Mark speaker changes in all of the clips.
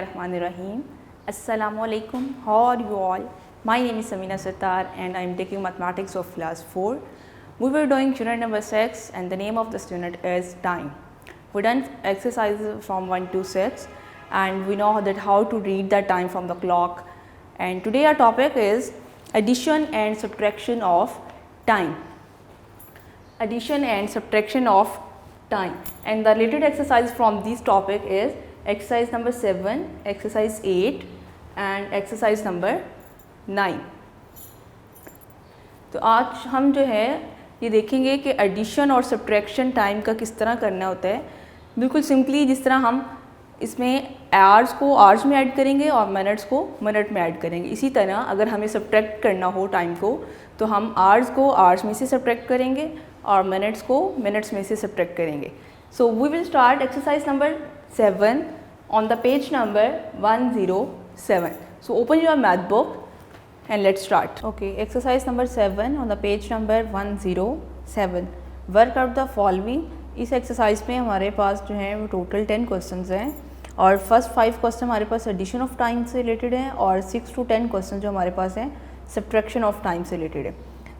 Speaker 1: Bismillahirrahmanirrahim. Assalamualaikum. How are you all? My name is Samina Sattar and I am taking mathematics of class 4. We were doing unit number 6 and the name of this unit is time. We done exercises from 1 to 6 and we know that how to read the time from the clock. And today our topic is addition and subtraction of time. Addition and subtraction of time, and the related exercise from this topic is exercise number 7, exercise 8 and exercise number 9. तो आज हम जो है ये देखेंगे कि addition और subtraction time का किस तरह करना होता है. बिल्कुल सिंपली जिस तरह हम इसमें आवर्स को आवर्स में ऐड करेंगे और मिनट्स को मिनट में ऐड करेंगे, इसी तरह अगर हमें सब्ट्रैक्ट करना हो टाइम को तो हम आवर्स को आवर्स में से सब्ट्रैक्ट करेंगे और मिनट्स को मिनट्स में से सब्ट्रैक्ट करेंगे. So we will start exercise number 7 on the page number 107. So open your math book and let's start. Okay, exercise number 7 on the page number 107. Work out the following. इस exercise में हमारे पास जो है वो total 10 questions हैं और first 5 question हमारे पास addition of time से रिलेटेड हैं और 6 to 10 क्वेश्चन जो हमारे पास हैं सब्ट्रैक्शन ऑफ टाइम से रिलेटेड है.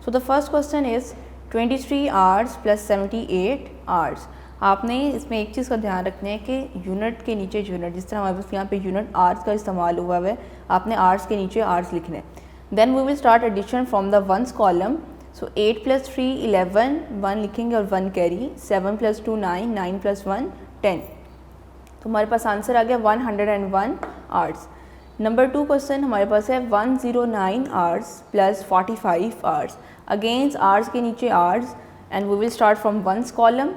Speaker 1: So the first question is 23 hours plus 78 hours. आपने इसमें एक चीज़ का ध्यान रखना है कि यूनिट के नीचे यूनिट, जिस तरह हमारे पास यहाँ पे यूनिट आवर्स का इस्तेमाल हुआ है, आपने आवर्स के नीचे आवर्स लिखने हैं. Then we will start addition from the ones column. So 8 plus 3 11, 1 लिखेंगे और 1 कैरी. 7 plus 2 9, 9 plus 1 10. तो हमारे पास आंसर आ गया 101 आवर्स. नंबर 2 क्वेश्चन हमारे पास है 109 hours plus 45 hours. Against hours के नीचे hours and we will start from ones column.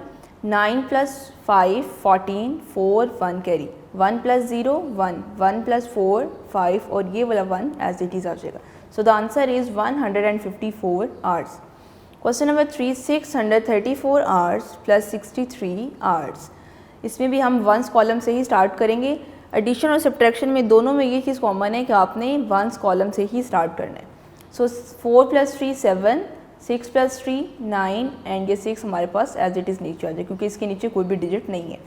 Speaker 1: 9 plus 5 14, 4 1 carry. 1 plus 0 1, 1 plus 4 5 और ये वाला 1 एज इट इज़ आ जाएगा. So the answer is 154 hours. Question number 3, 634 hours plus 63 hours. इसमें भी हम वंस कॉलम से ही स्टार्ट करेंगे. एडिशन और सब्ट्रैक्शन में दोनों में ये चीज़ कॉमन है कि आपने वंस कॉलम से ही स्टार्ट करना है. सो 4 plus 3 7, 6 plus 3 9 एंड ये 6 हमारे पास एज इट इज़ नीचे आ जाए क्योंकि इसके नीचे कोई भी डिजिट नहीं है.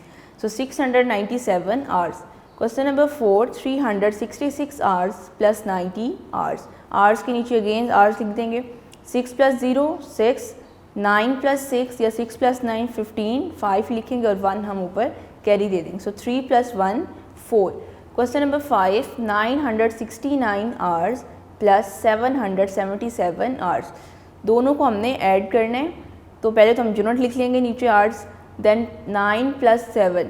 Speaker 1: सो 697 hours. Question number 4, 366 hours plus 90 hours. Hours के नीचे अगेन आवर्स लिख देंगे. 6 plus 0 6, 9 plus 6 या 6 plus 9 15, 5 लिखेंगे और 1 हम ऊपर कैरी दे देंगे. सो 3 plus 1 4. Question number 5, 969 hours plus 777 hours. दोनों को हमने ऐड करना है. तो पहले तो हम यूनिट लिख लेंगे नीचे आवर्स. देन 9 plus 7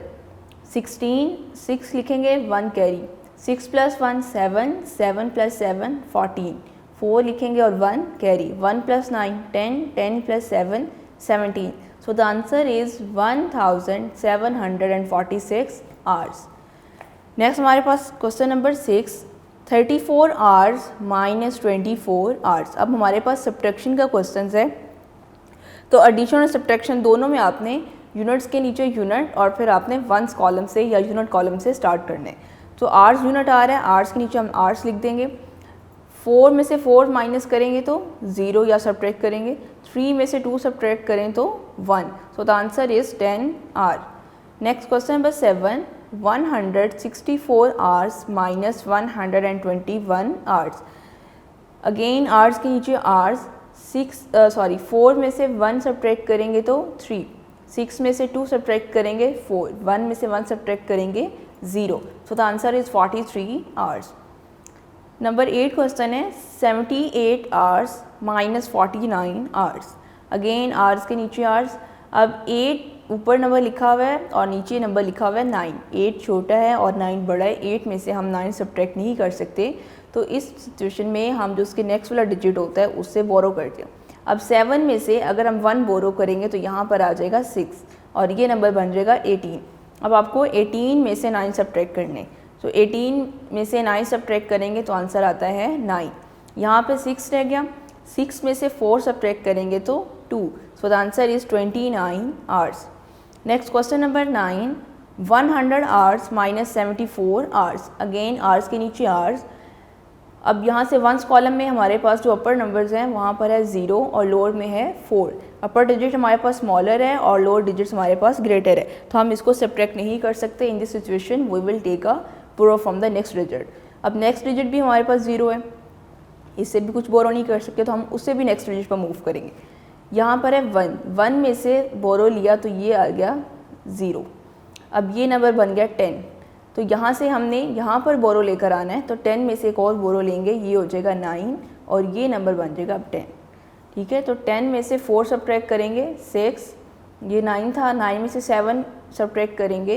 Speaker 1: 16, 6 लिखेंगे 1 कैरी. 6 plus 1 7, 7 plus 7 14, 4 लिखेंगे और 1 carry. 1 plus 9 10, 10 plus 7 17. So the answer is 1746 hours. Next हमारे पास question number 6, 34 hours minus 24 hours. अब हमारे पास सब्ट्रैक्शन का क्वेश्चन है. तो एडिशन और सब्ट्रैक्शन दोनों में आपने यूनिट्स के नीचे यूनिट और फिर आपने वंस कॉलम से या यूनिट कॉलम से स्टार्ट करने. तो आर्स यूनिट आ रहा है, आर्स के नीचे हम आर्स लिख देंगे. 4 में से 4 माइनस करेंगे तो 0 या सब्ट्रैक्ट करेंगे. 3 में से 2 सब्ट्रैक्ट करें तो 1. So the answer is 10 hour. Next question number 7, 164 hours minus 121 hours. Again hours के नीचे आवर्स. 4 में से 1 सब्ट्रैक्ट करेंगे तो 3. 6 में से 2 सब्ट्रैक्ट करेंगे 4. 1 में से 1 सब्ट्रैक्ट करेंगे 0. So the answer is 43 hours. Number 8 question है 78 hours minus 49 hours. Again hours के नीचे आवर्स. अब 8 ऊपर नंबर लिखा हुआ है और नीचे नंबर लिखा हुआ है 9. 8 छोटा है और 9 बड़ा है. 8 में से हम 9 सब्ट्रैक्ट नहीं कर सकते. तो इस सिचुएशन में हम जो उसके नेक्स्ट वाला डिजिट होता है उससे बोरो करते हैं. अब 7 में से अगर हम 1 बोरो करेंगे तो यहाँ पर आ जाएगा 6 और ये नंबर बन जाएगा 18. अब आपको 18 में से 9 सब्ट्रैक्ट करने. तो 18 में से 9 सब्ट्रैक्ट करेंगे तो आंसर आता है 9. यहाँ पे 6 रह गया. 6 में से 4 सब्ट्रैक्ट करेंगे तो 2. सो the answer is 29 hours. Next question number 9, 100 hours minus 74 hours. Again hours के नीचे आवर्स. अब यहाँ से वंस कॉलम में हमारे पास जो अपर नंबर्स हैं वहाँ पर है 0 और लोअर में है 4. अपर डिजिट हमारे पास स्मॉलर है और लोअर डिजिट्स हमारे पास ग्रेटर है, तो हम इसको सब्ट्रैक्ट नहीं कर सकते. In this situation we will take a borrow from the next digit. अब नेक्स्ट डिजिट भी हमारे पास 0 है, इससे भी कुछ बोरो नहीं कर सकते, तो हम उससे भी नेक्स्ट डिजिट पर मूव करेंगे। यहाँ पर है 1 में से बोरो लिया तो ये आ गया 0। अब ये नंबर बन गया 10, तो यहाँ से हमने यहाँ पर बोरो लेकर आना है, तो 10 में से एक और बोरो लेंगे, ये हो जाएगा 9 और ये नंबर बन जाएगा अब 10। ठीक है, तो 10 में से 4 सब्ट्रैक्ट करेंगे 6, ये 9 था, 9 में से 7 सब्ट्रैक्ट करेंगे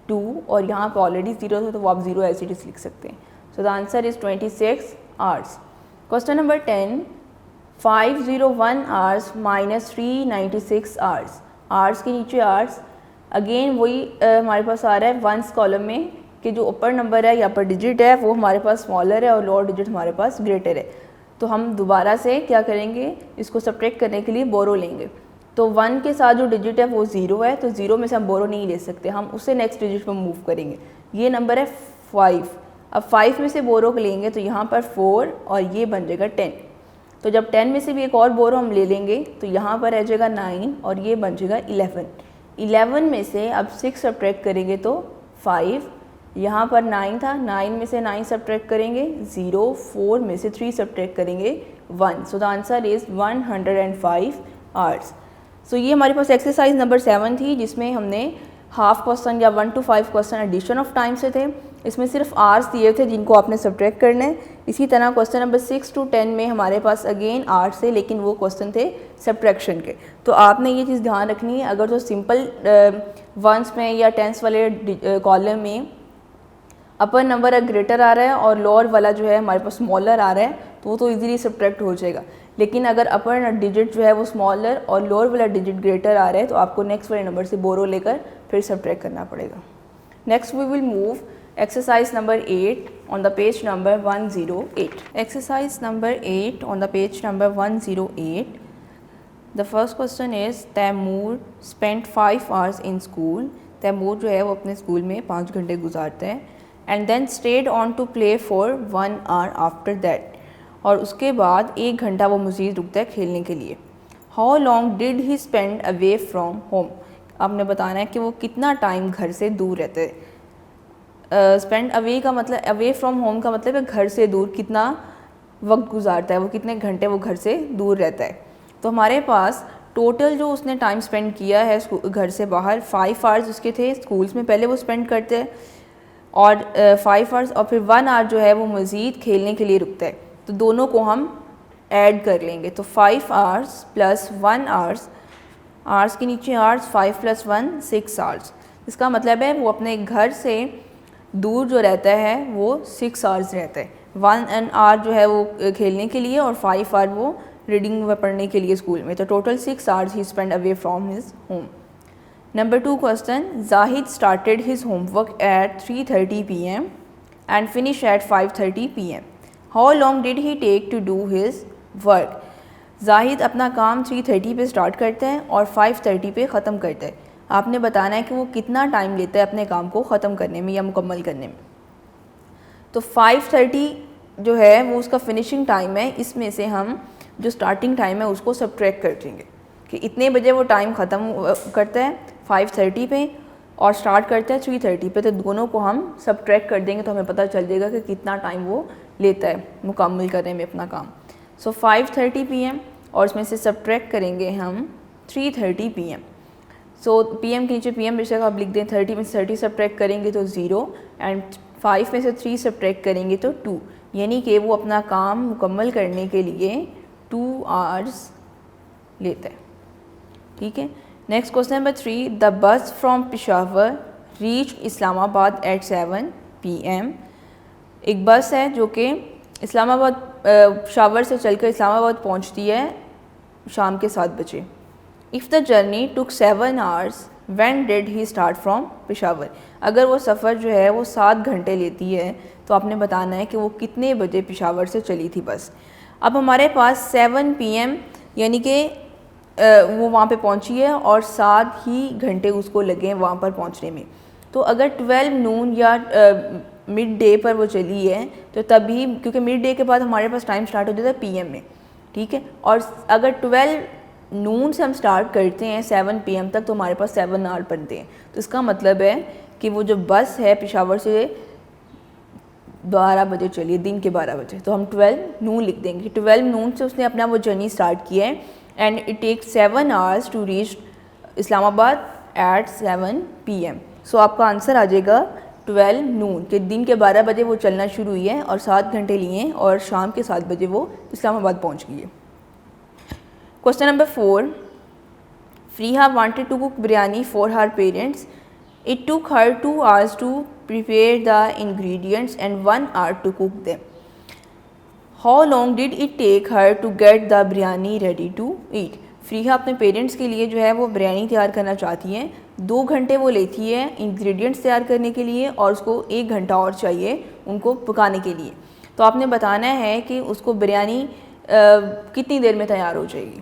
Speaker 1: 2 और यहाँ पर ऑलरेडी 0 था तो वो आप 0 ऐसे लिख सकते हैं। सो the answer is 26 hours. Question number 10, 501 hours minus 396 hours. Hours के नीचे आवर्स, अगेन वही हमारे पास आ रहा है वंस कॉलम में कि जो ऊपर नंबर है या पर डिजिट है वो हमारे पास स्मॉलर है और लोअर डिजिट हमारे पास ग्रेटर है। तो हम दोबारा से क्या करेंगे, इसको सब्ट्रैक्ट करने के लिए बोरो लेंगे। तो 1 के साथ जो डिजिट है वो 0 है, तो 0 में से हम बोरो नहीं ले सकते, हम उससे नेक्स्ट डिजिट पर मूव करेंगे। ये नंबर है 5। अब 5 में से बोरो लेंगे तो यहाँ पर 4 और ये बन जाएगा 10। तो जब 10 में से भी एक और बोरो हम ले लेंगे तो यहाँ पर रह जाएगा 9 और ये बन जाएगा 11। 11 में से अब 6 सब्ट्रैक्ट करेंगे तो 5, यहाँ पर 9 था, 9 में से 9 सब्ट्रैक्ट करेंगे 0, 4 में से 3 सब्ट्रैक्ट करेंगे 1। So the answer is 105 hours. So ये हमारे पास एक्सरसाइज नंबर 7 थी, जिसमें हमने हाफ क्वेश्चन या 1 to 5 question addition of time से थे। इसमें सिर्फ आवर्स दिए थे जिनको आपने सब्ट्रैक्ट करने। इसी तरह क्वेश्चन नंबर 6 to 10 में हमारे पास अगेन आवर्स थे, लेकिन वो क्वेश्चन थे सब्ट्रैक्शन के। तो आपने ये चीज़ ध्यान रखनी है, अगर जो सिंपल वंस में या टेंस वाले कॉलम में अपर नंबर ग्रेटर आ रहा है और लोअर वाला जो है हमारे पास स्मॉलर आ रहा है तो वो तो इजीली सब्ट्रैक्ट हो जाएगा। लेकिन अगर अपर डिजिट जो है वो स्मॉलर और लोअर वाला डिजिट ग्रेटर आ रहा है तो आपको नेक्स्ट वाले नंबर से बोरो लेकर फिर सब्ट्रैक्ट करना पड़ेगा। Next we will move exercise number 8 on the page number 108. Exercise number 8 on the page number 108. The first question is Taimur spent 5 hours in school. Taimur जो है वो अपने स्कूल में 5 घंटे गुजारता है and then stayed on to play for 1 hour after that. और उसके बाद 1 घंटा वो मज़ीद रुकता है खेलने के लिए। How long did he spend away from home? आपने बताना है कि वो कितना टाइम घर से दूर रहता है। स्पेंड अवे का मतलब, अवे फ्रॉम होम का मतलब है घर से दूर, कितना वक्त गुजारता है वो, कितने घंटे वो घर से दूर रहता है। तो हमारे पास टोटल जो उसने टाइम स्पेंड किया है घर से बाहर 5 आवर्स उसके थे स्कूल्स में, पहले वो स्पेंड करते हैं और 5 आवर्स और फिर 1 आवर जो है वो मज़ीद खेलने के लिए रुकता है। तो दोनों को हम ऐड कर लेंगे, तो 5 आवर्स प्लस 1 आवर्स, आवर्स के नीचे आवर्स, 5 + 1 6 आवर्स। इसका मतलब है वो अपने घर से दूर जो रहता है वो 6 आवर्स रहता है। 1 आवर जो है वो खेलने के लिए और 5 आवर वो रीडिंग व पढ़ने के लिए स्कूल में। तो टोटल 6 आवर्स ही spend away from his home. Number 2 question, Zahid started his homework at 3:30 PM and finish at 5:30 PM. How long did he take to do his work? Zahid अपना काम 3:30 पे स्टार्ट करता है और 5:30 पे ख़त्म करता है। आपने बताना है कि वो कितना टाइम लेता है अपने काम को ख़त्म करने में या मुकम्मल करने में। तो 5:30 जो है वो उसका फिनिशिंग टाइम है, इसमें से हम जो स्टार्टिंग टाइम है उसको सब्ट्रैक्ट कर देंगे कि इतने बजे वो टाइम ख़त्म करता है 5:30 पे और स्टार्ट करता है 3:30 पे। तो दोनों को हम सब्ट्रैक्ट कर देंगे तो हमें पता चल जाएगा कि कितना टाइम वो लेता है मुकम्मल करने में अपना काम। सो 5:30 PM और इसमें से सब्ट्रैक्ट करेंगे हम 3:30 PM। सो PM के नीचे PM बेशक आप लिख दें, 30 में से 30 सब्ट्रैक्ट करेंगे तो 0 एंड 5 में से 3 सब्ट्रैक्ट करेंगे तो 2, यानी कि वो अपना काम मुकम्मल करने के लिए 2 आवर्स लेता है। ठीक है, next question number 3, the bus from Peshawar reach Islamabad at 7 PM. एक बस है जो कि इस्लामाबाद पेशावर से चलकर इस्लामाबाद पहुंचती है शाम के 7 बजे। If the journey took 7 hours when did he start from Peshawar? अगर वो सफ़र जो है वो 7 घंटे लेती है तो आपने बताना है कि वो कितने बजे पेशावर से चली थी बस। अब हमारे पास 7 PM यानी कि वो वहाँ पे पहुँची है और 7 ही घंटे उसको लगे हैं वहाँ पर पहुँचने में। तो अगर 12 नून या मिड डे पर वो चली है तो तभी, क्योंकि मिड डे के बाद हमारे पास टाइम स्टार्ट हो जाता है PM में। ठीक है, और अगर 12 नून से हम स्टार्ट करते हैं 7 PM तक तो हमारे पास 7 आवर बनते हैं। तो इसका मतलब है कि वो जो बस है पेशावर से 12 बजे चलिए, दिन के 12 बजे, तो हम 12 नून लिख देंगे। 12 नून से उसने अपना वो जर्नी स्टार्ट किया है and it takes 7 hours to reach Islamabad at 7 PM। So आपका आंसर आ जाएगा 12 नून, कि दिन के 12 बजे वो चलना शुरू हुई है और 7 घंटे लिए और शाम के 7 बजे वो इस्लामाबाद पहुंच गई है। Question number 4, Fariha wanted to cook biryani for her parents. It took her 2 hours to prepare the ingredients and 1 hour to cook them. How long did it take her to get the biryani ready to eat? Freeha अपने parents के लिए जो है वो बिरयानी तैयार करना चाहती हैं। 2 घंटे वो लेती है इंग्रेडिएंट्स तैयार करने के लिए और उसको 1 घंटा और चाहिए उनको पकाने के लिए। तो आपने बताना है कि उसको बिरयानी कितनी देर में तैयार हो जाएगी।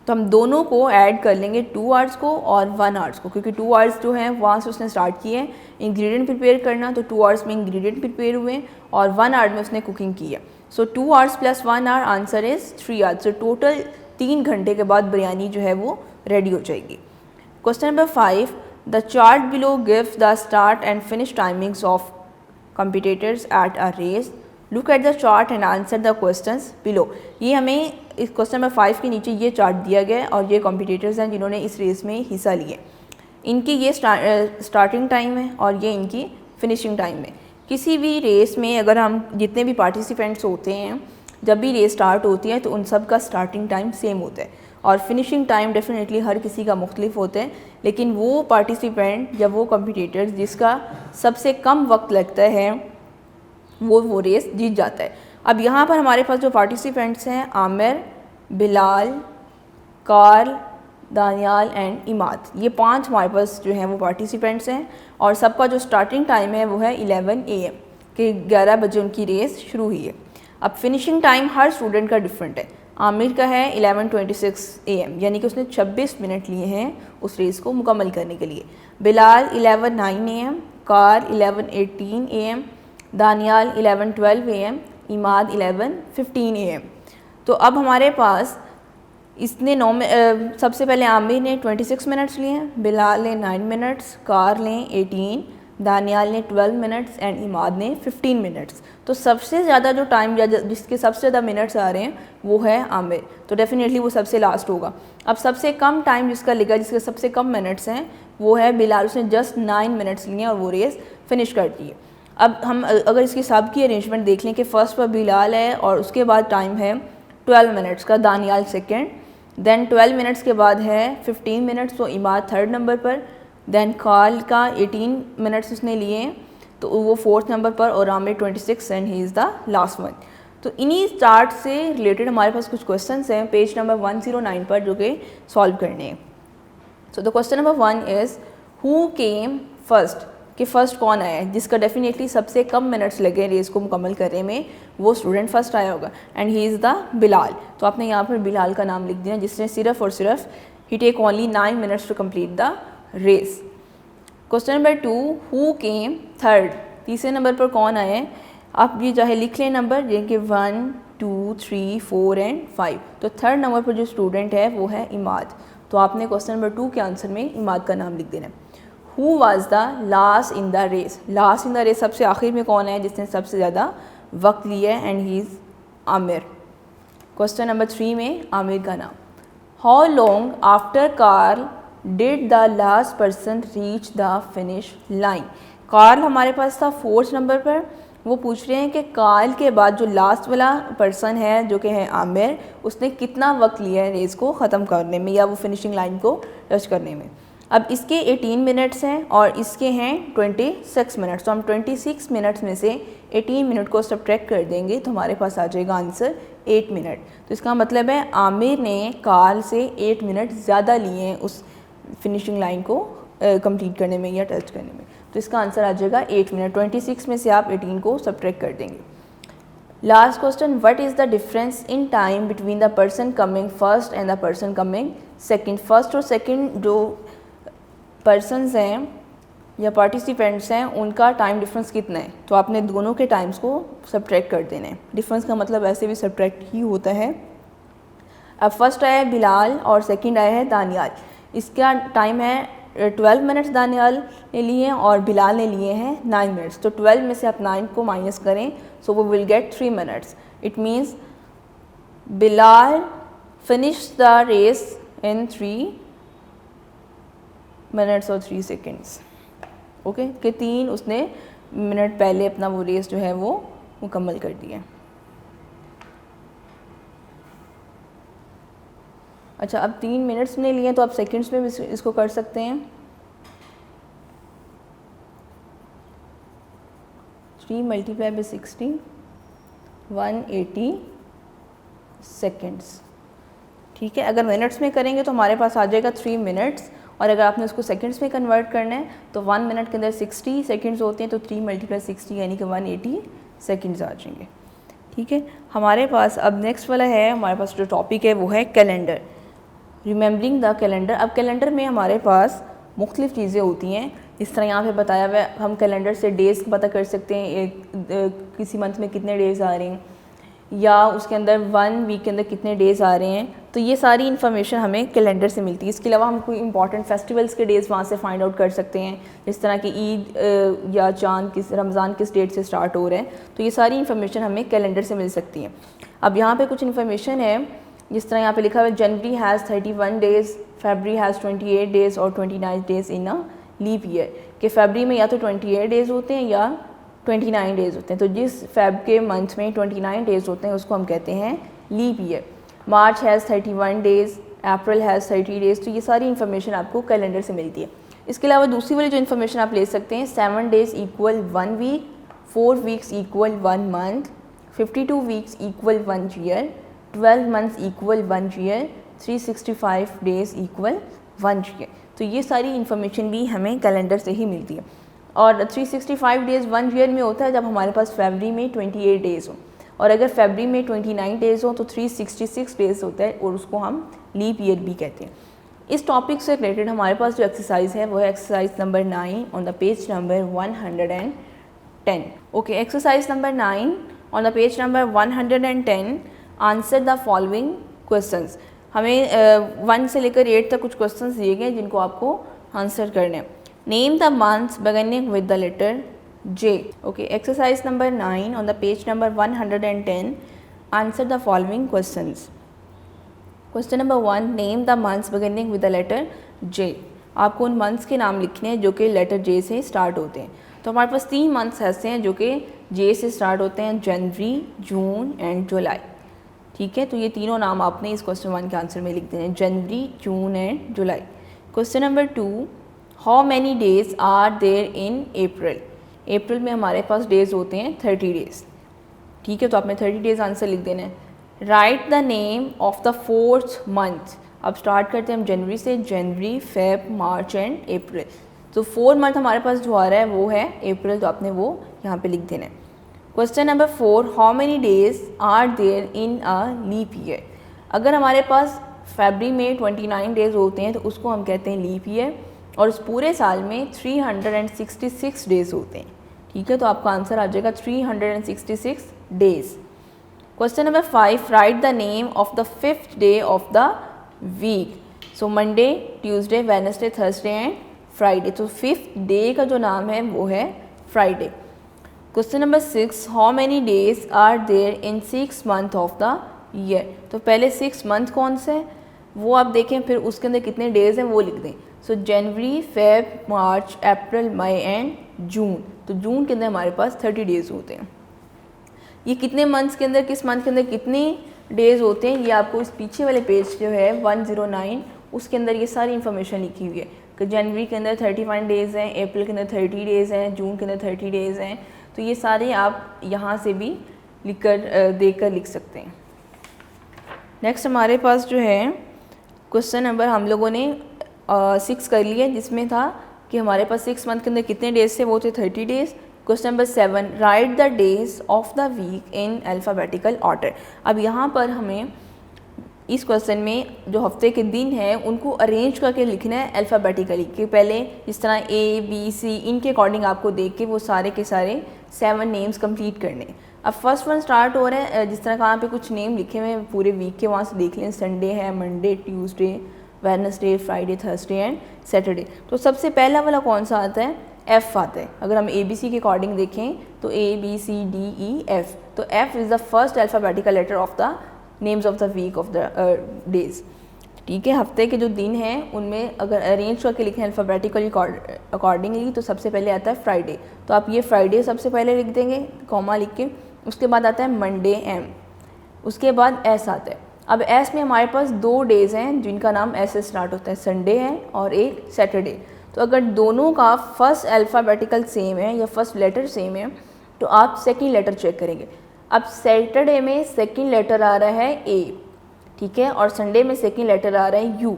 Speaker 1: तो हम दोनों को ऐड कर लेंगे, 2 hours को और 1 hours को, क्योंकि 2 hours जो हैं वहाँ से उसने स्टार्ट किए इंग्रेडिएंट प्रिपेयर करना, तो 2 hours में इंग्रेडिएंट प्रिपेयर हुए और 1 hour में उसने कुकिंग की है। सो 2 hours + 1 hour, answer is 3 hours। So total 3 घंटे के बाद बिरयानी जो है वो रेडी हो जाएगी। Question number 5, the chart below gives the start and finish timings of competitors at a race. Look at the chart and answer the questions below. ये हमें इस क्वेश्चन नंबर 5 के नीचे ये चार्ट दिया गया है और ये कॉम्पिटिटर्स हैं जिन्होंने इस रेस में हिस्सा लिए। इनकी ये स्टार्टिंग टाइम है और ये इनकी फिनिशिंग टाइम है। किसी भी रेस में अगर हम जितने भी पार्टिसिपेंट्स होते हैं, जब भी रेस स्टार्ट होती है तो उन सब का स्टार्टिंग टाइम सेम होता है और फिनिशिंग टाइम डेफिनेटली हर किसी का मुख्तलिफ होता है, लेकिन वो पार्टिसिपेंट जब वो कॉम्पिटिटर्स जिसका सबसे कम वक्त लगता है वो रेस जीत जाता है। अब यहाँ पर हमारे पास जो पार्टिसिपेंट्स हैं आमिर, बिलाल, कार्ल, दानियाल एंड इमाद, ये 5 हमारे पास जो हैं वो पार्टिसिपेंट्स हैं और सबका जो स्टार्टिंग टाइम है वो है 11 AM, कि 11 बजे उनकी रेस शुरू हुई है। अब फिनिशिंग टाइम हर स्टूडेंट का डिफरेंट है। आमिर का है 11:26 AM, यानी कि उसने 26 मिनट लिए हैं उस रेस को मुकम्मल करने के लिए। Bilal 11:09 AM, Karl 11:18 AM, Daniyal 11:12 AM, Imad 11:15 AM। तो अब हमारे पास इसने सबसे पहले आमिर ने 26 मिनट्स लिए हैं, बिलाल ने 9 मिनट्स, कार्ल ने 18, दानियाल ने 12 मिनट्स एंड इमाद ने 15 मिनट्स। तो सबसे ज़्यादा जो टाइम जिसके सबसे ज़्यादा मिनट्स आ रहे हैं वो है आमिर, तो डेफिनेटली वो सबसे लास्ट होगा। अब सबसे कम टाइम जिसका लेगा, जिसके सबसे कम मिनट्स हैं, वो है बिलाल, उसने जस्ट 9 मिनट्स लिए और वो रेस फिनिश कर दी है। अब हम अगर इसकी सब की अरेंजमेंट देख लें कि फ़र्स्ट पर बिलाल है और उसके बाद टाइम है 12 मिनट्स का, दानियाल सेकेंड, दैन 12 मिनट्स के बाद है 15 मिनट्स, तो इमाद 3rd नंबर पर, दैन कार्ल का 18 मिनट्स उसने लिए हैं तो वो 4th नंबर पर, और Aamir 26 and he is the last one. तो इन्हीं चार्ट से रिलेटेड हमारे पास कुछ क्वेश्चंस हैं पेज नंबर 109 पर जो कि सॉल्व करने हैं। So the question number 1 is who came first, कि फ़र्स्ट कौन आया है, जिसका डेफिनेटली सबसे कम मिनट्स लगे रेस को मुकम्मल करने में, वो स्टूडेंट फर्स्ट आया होगा and he is the Bilal. तो आपने यहाँ पर बिलाल का नाम लिख दिया जिसने सिर्फ और सिर्फ ही take only 9 minutes to complete the race. Question number 2, who came third, तीसरे नंबर पर कौन आए हैं, आप ये चाहे लिख लें नंबर जिनके 1, 2, 3, 4 एंड 5। तो 3rd नंबर पर जो स्टूडेंट है वो है इमाद, तो आपने क्वेश्चन नंबर 2 के आंसर में इमाद का नाम लिख देना है। Who was the last in the race, last in the race सबसे आखिर में कौन है जिसने सबसे ज़्यादा वक्त लिया है, and he is Aamir. Question number 3 में आमिर का नाम। How long after Karl did the last person reach the finish line, Karl हमारे पास था 4th नंबर पर, वो पूछ रहे हैं कि कार्ल के बाद जो लास्ट वाला पर्सन है जो कि है आमिर, उसने कितना वक्त लिया है रेस को ख़त्म करने में या वो फिनिशिंग लाइन को टच करने में। अब इसके 18 मिनट्स हैं और इसके हैं 26 मिनट्स, तो हम 26 मिनट्स में से 18 मिनट को सब्ट्रैक्ट कर देंगे तो हमारे पास आ जाएगा आंसर 8 मिनट। तो इसका मतलब है आमिर ने कार्ल से 8 मिनट ज़्यादा लिए हैं उस फिनिशिंग लाइन को कंप्लीट करने में या टच करने में, तो इसका आंसर आ जाएगा 8 मिनट। 26 में से आप 18 को सब्ट्रैक्ट कर देंगे। Last question, what is the difference in time between the person coming first and the person coming second. First और सेकेंड जो पर्सन्स हैं या पार्टिसिपेंट्स हैं उनका टाइम डिफरेंस कितना है, तो आपने दोनों के टाइम्स को सब्ट्रैक्ट कर देना है। डिफरेंस का मतलब ऐसे भी सब्ट्रैक्ट ही होता है। अब फर्स्ट आया है बिलाल और सेकंड आया है दानियाल, इसका टाइम है 12 मिनट्स दानियाल ने लिए हैं और बिलाल ने लिए हैं 9 मिनट्स। तो 12 में से आप 9 को माइनस करें, so we will get 3 minutes. It means Bilal finish the race in 3 minutes और 3 सेकेंड्स। ओके, कि 3 उसने मिनट पहले अपना वो रेस जो है वो मुकम्मल कर दिया। अच्छा, अब 3 मिनट्स में लिए तो आप सेकंड्स में भी इसको कर सकते हैं। 3 मल्टीप्लाई बाई 60, 180 सेकेंड्स। ठीक है, अगर मिनट्स में करेंगे तो हमारे पास आ जाएगा 3 मिनट्स, और अगर आपने उसको सेकंड्स में कन्वर्ट करना है तो 1 मिनट के अंदर 60 सेकंड्स होते हैं, तो 3 मल्टीप्लाई 60 यानी कि 180 सेकंड्स आ जाएंगे। ठीक है, हमारे पास अब नेक्स्ट वाला है, हमारे पास जो टॉपिक है वो है कैलेंडर, रिमेंबरिंग द कैलेंडर। अब कैलेंडर में हमारे पास मुख्तलिफ़ चीज़ें होती हैं, इस तरह यहाँ पे बताया हुआ है। हम कैलेंडर से डेज़ पता कर सकते हैं, किसी मंथ में कितने डेज़ आ रहे हैं, या उसके अंदर 1 वीक के अंदर कितने डेज़ आ रहे हैं। तो ये सारी इन्फॉर्मेशन हमें कैलेंडर से मिलती है। इसके अलावा हम कोई इंपॉर्टेंट फेस्टिवल्स के डेज़ वहाँ से फाइंड आउट कर सकते हैं, जिस तरह की ईद या चांद किस रमज़ान किस डेट से स्टार्ट हो रहे हैं, तो ये सारी इन्फॉर्मेशन हमें कैलेंडर से मिल सकती है। अब यहाँ पे कुछ इन्फॉर्मेशन है, जिस तरह यहाँ पे लिखा हुआ है January has 31 days, February has 28 days और 29 days in a leap year, कि फरवरी में या तो 28 डेज़ होते हैं या 29 डेज़ होते हैं। तो जिस फेब के मंथ में 29 डेज़ होते हैं उसको हम कहते हैं leap year. March has 31 days, April has 30 days. तो ये सारी इन्फॉर्मेशन आपको कैलेंडर से मिलती है। इसके अलावा दूसरी वाली जो इन्फॉर्मेशन आप ले सकते हैं, 7 days equal 1 week, 4 weeks equal 1 month, 52 weeks equal 1 year, 12 months equal 1 year, 365 days equal 1 year. तो ये सारी इन्फॉर्मेशन भी हमें कैलेंडर से ही मिलती है। और 365 डेज़ 1 ईयर में होता है जब हमारे पास फरवरी में 28 डेज़ हो, और अगर फरवरी में 29 डेज़ हो तो 366 डेज़ होता है, और उसको हम लीप ईयर भी कहते हैं। इस टॉपिक से रिलेटेड हमारे पास जो एक्सरसाइज है वो है exercise number 9 on the page number 110। Okay, exercise number 9 on the page number 110, answer the following questions. हमें 1 से लेकर 8 तक कुछ क्वेश्चंस दिए गए जिनको आपको आंसर करने हैं। Name the months beginning with the letter J। Okay, exercise number 9 on the page number 110, answer the following questions. Question number 1, name the months beginning with the letter J। आपको उन months के नाम लिखने हैं जो कि लेटर J से start होते हैं। तो हमारे पास 3 मंथ्स ऐसे हैं जो कि J से स्टार्ट होते हैं, जनवरी, जून एंड जुलाई। ठीक है, तो ये तीनों नाम आपने इस क्वेश्चन 1 के आंसर में लिख देने हैं, January, June and July. Question number 2, how many days are there in April. अप्रैल में हमारे पास डेज़ होते हैं 30 डेज़। ठीक है, तो आपने 30 डेज़ आंसर लिख देना है। Right the name of the 4th month. अब स्टार्ट करते हैं हम जनवरी से, जनवरी, फेब, मार्च एंड अप्रैल। तो 4 मंथ हमारे पास जो आ रहा है वो है अप्रैल, तो आपने वो यहाँ पे लिख देना है। Question number 4, how many days are there in a leap year. अगर हमारे पास फरवरी में 29 डेज़ होते हैं तो उसको हम कहते हैं लीप ईयर, और उस पूरे साल में 366 डेज़ होते हैं। ठीक है, तो आपका आंसर आ जाएगा 366 days. Question number 5, write the name of the 5th day of the week. So Monday, Tuesday, Wednesday, Thursday and Friday. तो 5th डे का जो नाम है वो है Friday. Question number 6, how many days are there in 6 month of the year. तो पहले 6 month कौन से है वो आप देखें, फिर उसके अंदर कितने डेज़ हैं वो लिख दें। So January, Feb, March, April, May and June. तो जून के अंदर हमारे पास 30 डेज़ होते हैं। ये कितने मंथ्स के अंदर, किस मंथ के अंदर कितने डेज़ होते हैं, ये आपको इस पीछे वाले पेज जो है 109 उसके अंदर ये सारी इन्फॉर्मेशन लिखी हुई है कि जनवरी के अंदर 31 डेज़ हैं, अप्रैल के अंदर 30 डेज़ हैं, जून के अंदर 30 डेज़ हैं। तो ये सारे आप यहाँ से भी लिख कर देख कर लिख सकते हैं। नेक्स्ट हमारे पास जो है क्वेश्चन नंबर हम लोगों ने 6 कर लिया, जिसमें था कि हमारे पास 6 मंथ के अंदर कितने डेज़ थे, वो थे 30 days. Question number 7, write the days of the week in alphabetical order. अब यहाँ पर हमें इस क्वेश्चन में जो हफ्ते के दिन हैं उनको अरेंज करके लिखना है अल्फ़ाबेटिकली, कि पहले जिस तरह A, B, C इनके अकॉर्डिंग आपको देख के वो सारे के सारे 7 नेम्स कंप्लीट करने। अब फर्स्ट वन स्टार्ट हो रहा है, जिस तरह का यहाँ पे कुछ नेम लिखे हुए हैं पूरे वीक के, वहाँ से देख लें। संडे है, Monday, Tuesday, Wednesday, Friday, Thursday and Saturday. तो सबसे पहला वाला कौन सा आता है? एफ आता है। अगर हम ABC के अकॉर्डिंग देखें तो ABCDEF, तो F is the first alphabetical letter of the names of the week of the days. ठीक है, हफ्ते के जो दिन हैं उनमें अगर अरेंज करके लिखें अल्फ़ाबेटिकली अकॉर्डिंगली तो सबसे पहले आता है फ्राइडे। तो आप ये फ्राइडे सबसे पहले लिख देंगे कॉमा लिख के। उसके बाद आता है मंडे M, उसके बाद S आता है। अब S में हमारे पास 2 डेज़ हैं जिनका नाम S से स्टार्ट होता है, संडे है और एक सैटरडे। तो अगर दोनों का फर्स्ट अल्फ़ाबेटिकल सेम है या फर्स्ट लेटर सेम है तो आप सेकंड लेटर चेक करेंगे। अब सैटरडे में सेकंड लेटर आ रहा है A, ठीक है, और संडे में सेकंड लेटर आ रहा है U।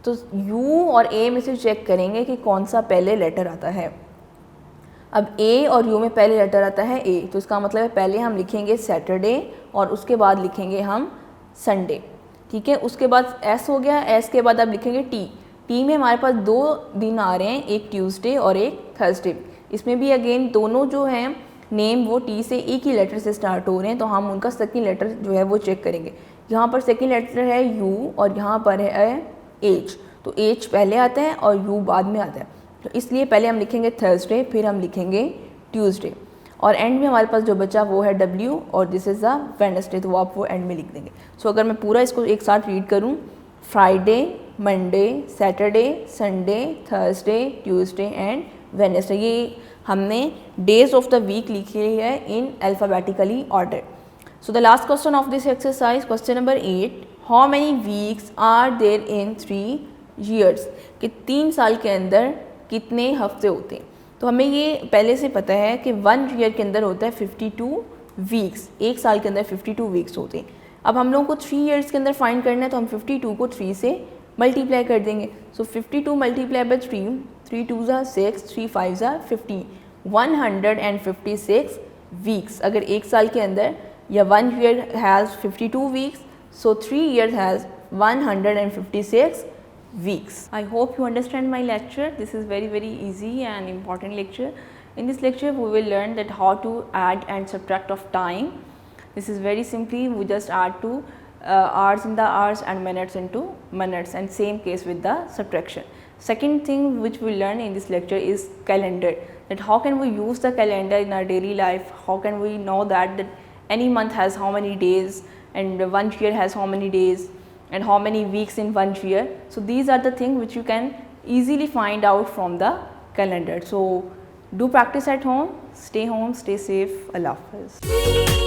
Speaker 1: तो U और A में से चेक करेंगे कि कौन सा पहले लेटर आता है। अब A और U में पहले लेटर आता है A, तो इसका मतलब है पहले हम लिखेंगे सैटरडे और उसके बाद लिखेंगे हम संडे। ठीक है, उसके बाद S हो गया, S के बाद अब लिखेंगे T में हमारे पास 2 दिन आ रहे हैं, एक ट्यूसडे और एक थर्सडे। इसमें भी अगेन दोनों जो हैं नेम वो T से एक ही लेटर से स्टार्ट हो रहे हैं, तो हम उनका सेकंड लेटर जो है वो चेक करेंगे। यहाँ पर सेकंड लेटर है U और यहाँ पर है H, तो H पहले आता है और U बाद में आता है। तो इसलिए पहले हम लिखेंगे थर्सडे, फिर हम लिखेंगे ट्यूसडे, और एंड में हमारे पास जो बचा वो है W और दिस इज़ द वेडनेसडे, तो वो आप वो एंड में लिख देंगे। सो अगर मैं पूरा इसको एक साथ रीड करूँ, Friday, Monday, Saturday, Sunday, Thursday, Tuesday and Wednesday, ये हमने डेज ऑफ द वीक लिखी है in alphabetically order. So the last question of this exercise, question number 8, how many weeks are there in 3 years? कि 3 साल के अंदर कितने हफ्ते होते हैं? तो हमें ये पहले से पता है कि 1 ईयर के अंदर होता है 52 वीक्स, एक साल के अंदर 52 वीक्स होते हैं। अब हम लोगों को 3 ईयर्स के अंदर फाइंड करना है, तो हम 52 को 3 से मल्टीप्लाई कर देंगे। सो 52 मल्टीप्लाई बाई 3 2 ज़ा 6, 3 5 ज़ा 15, 156 वीक्स। अगर एक साल के अंदर या 1 year has 52 weeks, so 3 years has 156 weeks. I hope you understand my lecture. This is very easy and important lecture. In this lecture we will learn that how to add and subtract of time. This is very simply, we just add to hours in the hours and minutes into minutes, and same case with the subtraction. Second thing which we learn in this lecture is calendar, that how can we use the calendar in our daily life, how can we know that any month has how many days and 1 year has how many days and how many weeks in 1 year. So these are the things which you can easily find out from the calendar. So do practice at home, stay safe, Allah Hafiz.